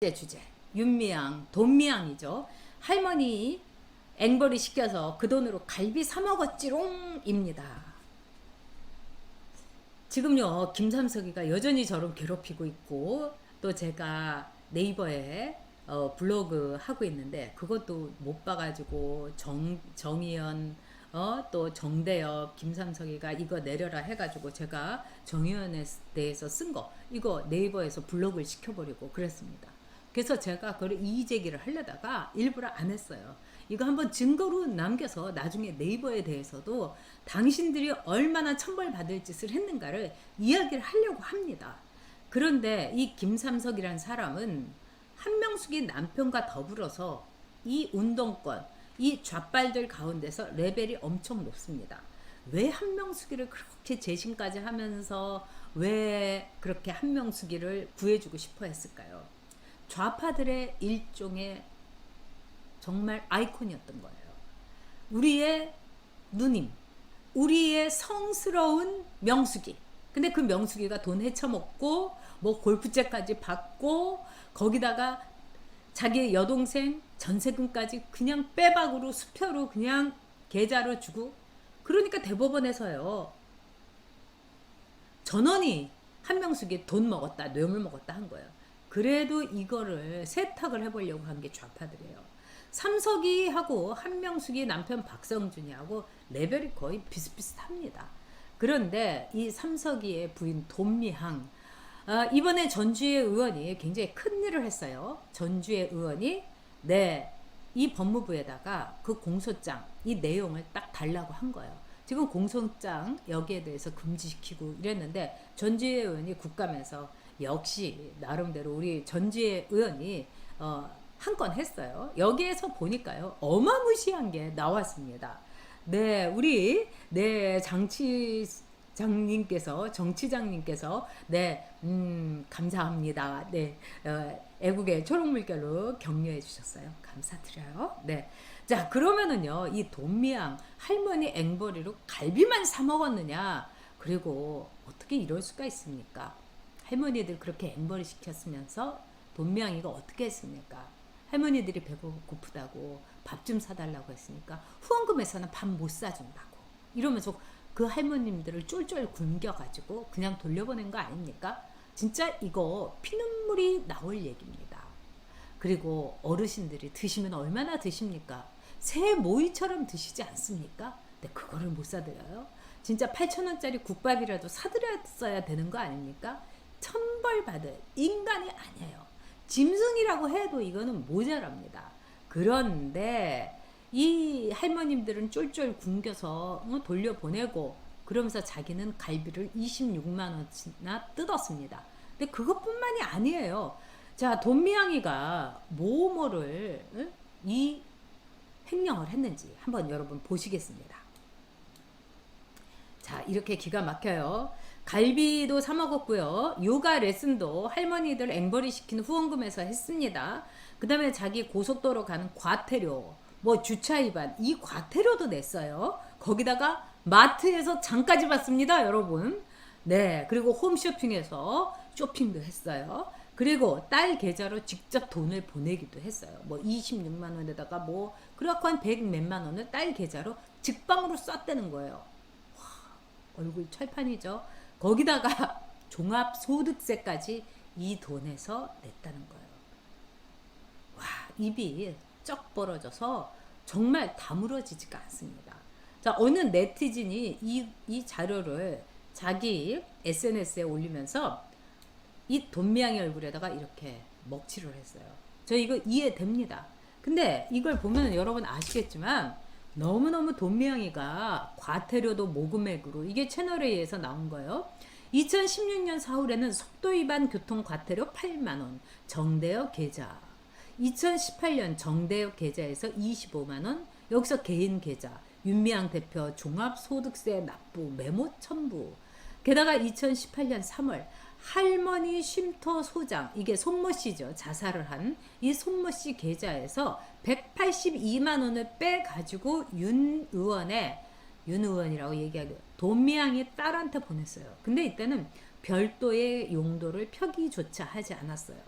주제 윤미향, 돈미향이죠. 할머니 앵벌이 시켜서 그 돈으로 갈비 사 먹었지롱입니다. 지금요 김삼석이가 여전히 저를 괴롭히고 있고, 또 제가 네이버에 블로그 하고 있는데 그것도 못 봐가지고 정의연 또 정대엽 김삼석이가 이거 내려라 해가지고 제가 정의연에 대해서 쓴 거 이거 네이버에서 블로그를 시켜버리고 그랬습니다. 그래서 제가 그걸 이의제기를 하려다가 일부러 안 했어요. 이거 한번 증거로 남겨서 나중에 네이버에 대해서도 당신들이 얼마나 천벌받을 짓을 했는가를 이야기를 하려고 합니다. 그런데 이 김삼석이란 사람은 한명숙이 남편과 더불어서 이 운동권, 이 좌빨들 가운데서 레벨이 엄청 높습니다. 왜 한명숙이를 그렇게 재심까지 하면서 왜 그렇게 한명숙이를 구해주고 싶어 했을까요? 좌파들의 일종의 정말 아이콘이었던 거예요. 우리의 누님, 우리의 성스러운 명숙이. 근데 그 명숙이가 돈 헤쳐먹고 뭐 골프채까지 받고 거기다가 자기 여동생 전세금까지 그냥 빼박으로 수표로 그냥 계좌로 주고, 그러니까 대법원에서요 전원이 한명숙이 돈 먹었다, 뇌물 먹었다 한 거예요. 그래도 이거를 세탁을 해보려고 한 게 좌파들이에요. 삼석이하고 한명숙이 남편 박성준이하고 레벨이 거의 비슷비슷합니다. 그런데 이 삼석이의 부인 돈미향, 이번에 전주의 의원이 굉장히 큰 일을 했어요. 전주의 의원이 이 법무부에다가 그 공소장 이 내용을 딱 달라고 한 거예요. 지금 공소장 여기에 대해서 금지시키고 이랬는데 전주의 의원이 국감에서 역시 나름대로 우리 전주의 의원이 한 건 했어요. 여기에서 보니까요 어마무시한 게 나왔습니다. 우리 정치장님께서 감사합니다. 애국의 초록물결로 격려해 주셨어요. 감사드려요. 자, 그러면은요 이 돈미향 할머니 앵벌이로 갈비만 사 먹었느냐? 그리고 어떻게 이럴 수가 있습니까? 할머니들 그렇게 앵벌이 시켰으면서 돈미향이가 어떻게 했습니까? 할머니들이 배고프다고 밥 좀 사달라고 했으니까 후원금에서는 밥 못 사준다고 이러면서 그 할머님들을 쫄쫄 굶겨가지고 그냥 돌려보낸 거 아닙니까? 진짜 이거 피눈물이 나올 얘기입니다. 그리고 어르신들이 드시면 얼마나 드십니까? 새 모이처럼 드시지 않습니까? 근데 그거를 못 사드려요? 진짜 8,000원짜리 국밥이라도 사드렸어야 되는 거 아닙니까? 천벌받을 인간이 아니에요. 짐승이라고 해도 이거는 모자랍니다. 그런데 이 할머님들은 쫄쫄 굶겨서 돌려보내고 그러면서 자기는 갈비를 26만 원이나 뜯었습니다. 근데 그것뿐만이 아니에요. 자, 돈미향이가 뭐뭐를 이 횡령을 했는지 한번 여러분 보시겠습니다. 자, 이렇게 기가 막혀요. 갈비도 사 먹었고요. 요가 레슨도 할머니들 앵벌이 시킨 후원금에서 했습니다. 그 다음에 자기 고속도로 가는 과태료, 뭐 주차 위반, 이 과태료도 냈어요. 거기다가 마트에서 장까지 봤습니다, 여러분. 그리고 홈쇼핑에서 쇼핑도 했어요. 그리고 딸 계좌로 직접 돈을 보내기도 했어요. 뭐 26만 원에다가 뭐 그래갖고 한 100 몇만 원을 딸 계좌로 직방으로 쐈다는 거예요. 와, 얼굴 철판이죠. 거기다가 종합소득세까지 이 돈에서 냈다는 거예요. 와, 입이 쩍 벌어져서 정말 다물어지지가 않습니다. 자, 어느 네티즌이 이 자료를 자기 SNS에 올리면서 이 돈미향의 얼굴에다가 이렇게 먹칠을 했어요. 저 이거 이해됩니다. 근데 이걸 보면 여러분 아시겠지만 너무너무 돈미향이가 과태료도 모금액으로 이게 채널A에서 나온 거예요. 2016년 4월에는 속도 위반 교통 과태료 8만원 정대엽 계좌, 2018년 정대엽 계좌에서 25만원, 여기서 개인 계좌 윤미향 대표 종합소득세 납부 메모 첨부. 게다가 2018년 3월 할머니 쉼터 소장, 이게 손모씨죠. 자살을 한 이 손모씨 계좌에서 182만 원을 빼가지고 윤 의원이라고 얘기하고 돈미향이 딸한테 보냈어요. 근데 이때는 별도의 용도를 펴기조차 하지 않았어요.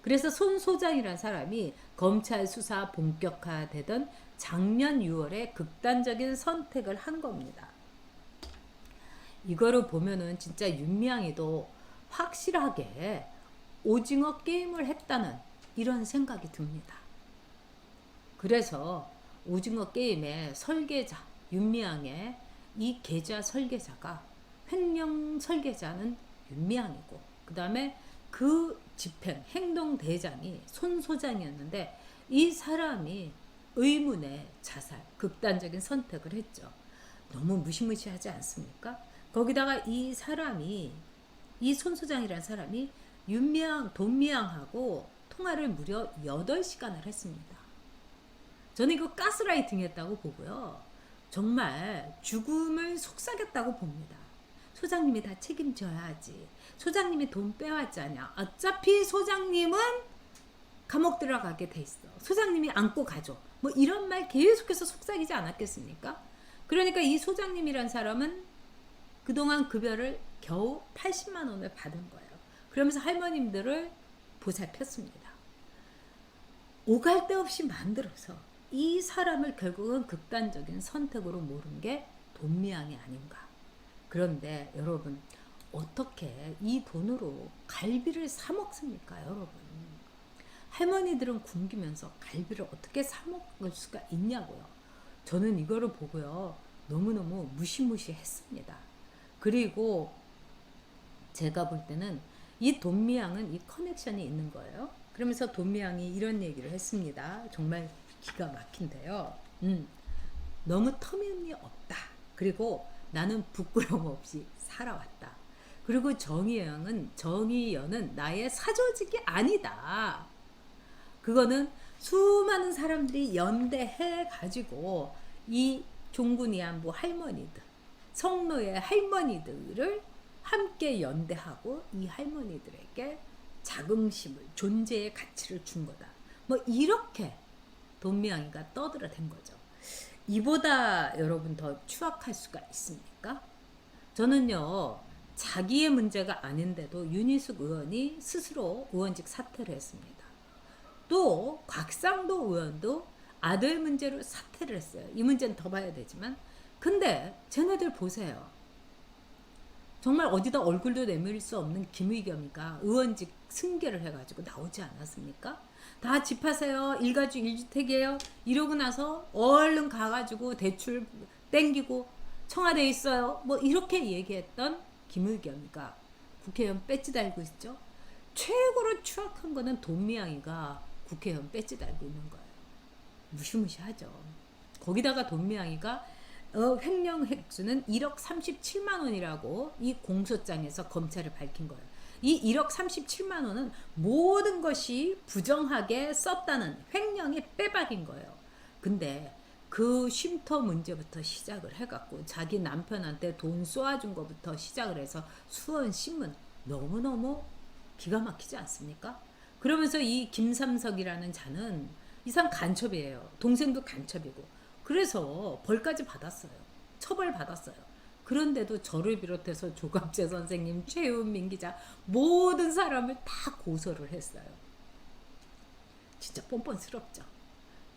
그래서 손 소장이라는 사람이 검찰 수사 본격화되던 작년 6월에 극단적인 선택을 한 겁니다. 이거를 보면은 진짜 윤미향이도 확실하게 오징어 게임을 했다는 이런 생각이 듭니다. 그래서 오징어 게임의 설계자 윤미향의 이 계좌 설계자가 횡령 설계자는 윤미향이고, 그 다음에 그 집행 행동 대장이 손 소장이었는데, 이 사람이 의문의 자살 극단적인 선택을 했죠. 너무 무시무시하지 않습니까? 거기다가 이 사람이, 이 손 소장이라는 사람이 윤미향 돈미향하고 통화를 무려 8시간을 했습니다. 저는 이거 가스라이팅 했다고 보고요. 정말 죽음을 속삭였다고 봅니다. 소장님이 다 책임져야지. 소장님이 돈 빼왔잖아. 어차피 소장님은 감옥 들어가게 돼 있어. 소장님이 안고 가죠. 뭐 이런 말 계속해서 속삭이지 않았겠습니까? 그러니까 이 소장님이란 사람은 그동안 급여를 겨우 80만 원을 받은 거예요. 그러면서 할머님들을 보살폈습니다. 오갈 데 없이 만들어서 이 사람을 결국은 극단적인 선택으로 모른 게 돈미향이 아닌가. 그런데 여러분, 어떻게 이 돈으로 갈비를 사 먹습니까, 여러분? 할머니들은 굶기면서 갈비를 어떻게 사 먹을 수가 있냐고요. 저는 이거를 보고요, 너무너무 무시무시했습니다. 그리고 제가 볼 때는 이 돈미향은 이 커넥션이 있는 거예요. 그러면서 돈미향이 이런 얘기를 했습니다. 정말 기가 막힌데요. 너무 터무니없다. 그리고 나는 부끄러움 없이 살아왔다. 그리고 정의연은 나의 사조직이 아니다. 그거는 수많은 사람들이 연대해 가지고 이 종군이안부 할머니들, 성노예 할머니들을 함께 연대하고 이 할머니들에게 자긍심을, 존재의 가치를 준 거다. 뭐 이렇게 돈미향이가 떠들어댄 거죠. 이보다 여러분 더 추악할 수가 있습니까? 저는요, 자기의 문제가 아닌데도 윤희숙 의원이 스스로 의원직 사퇴를 했습니다. 또 곽상도 의원도 아들 문제로 사퇴를 했어요. 이 문제는 더 봐야 되지만, 근데 쟤네들 보세요. 정말 어디다 얼굴도 내밀 수 없는 김의겸이가 의원직 승계를 해가지고 나오지 않았습니까? 다 집하세요. 일가족 1주택이에요. 이러고 나서 얼른 가가지고 대출 땡기고 청와대에 있어요. 뭐 이렇게 얘기했던 김의겸이가 국회의원 배지 달고 있죠. 최고로 추악한 거는 돈미향이가 국회의원 배지 달고 있는 거예요. 무시무시하죠. 거기다가 돈미향이가 횡령 획수는 1억 37만 원이라고 이 공소장에서 검찰에 밝힌 거예요. 이 1억 37만 원은 모든 것이 부정하게 썼다는 횡령의 빼박인 거예요. 근데 그 쉼터 문제부터 시작을 해갖고 자기 남편한테 돈 쏘아준 것부터 시작을 해서 수원신문 너무너무 기가 막히지 않습니까? 그러면서 이 김삼석이라는 자는 이 사람 간첩이에요. 동생도 간첩이고. 그래서 벌까지 받았어요. 처벌 받았어요. 그런데도 저를 비롯해서 조갑재 선생님, 최은민 기자 모든 사람을 다 고소를 했어요. 진짜 뻔뻔스럽죠.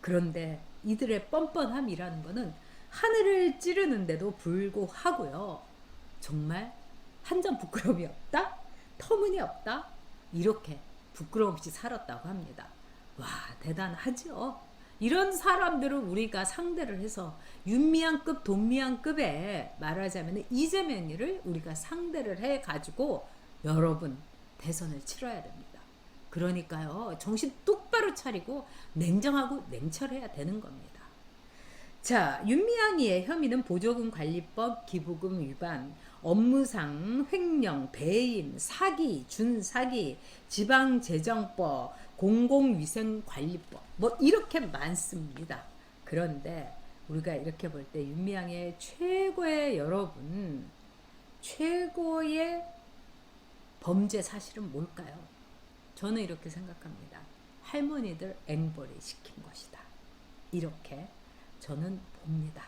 그런데 이들의 뻔뻔함이라는 거는 하늘을 찌르는데도 불구하고요. 정말 한 점 부끄러움이 없다? 터무니없다? 이렇게 부끄러움 없이 살았다고 합니다. 와, 대단하죠? 이런 사람들을 우리가 상대를 해서 윤미향급, 돈미향급에 말하자면 이재명이를 우리가 상대를 해가지고 여러분 대선을 치러야 됩니다. 그러니까요, 정신 똑바로 차리고 냉정하고 냉철해야 되는 겁니다. 자, 윤미향이의 혐의는 보조금 관리법, 기부금 위반, 업무상 횡령, 배임, 사기, 준사기, 지방재정법, 공공위생관리법 뭐 이렇게 많습니다. 그런데 우리가 이렇게 볼 때 윤미향의 최고의 여러분, 최고의 범죄 사실은 뭘까요? 저는 이렇게 생각합니다. 할머니들 앵벌이 시킨 것이다. 이렇게 저는 봅니다.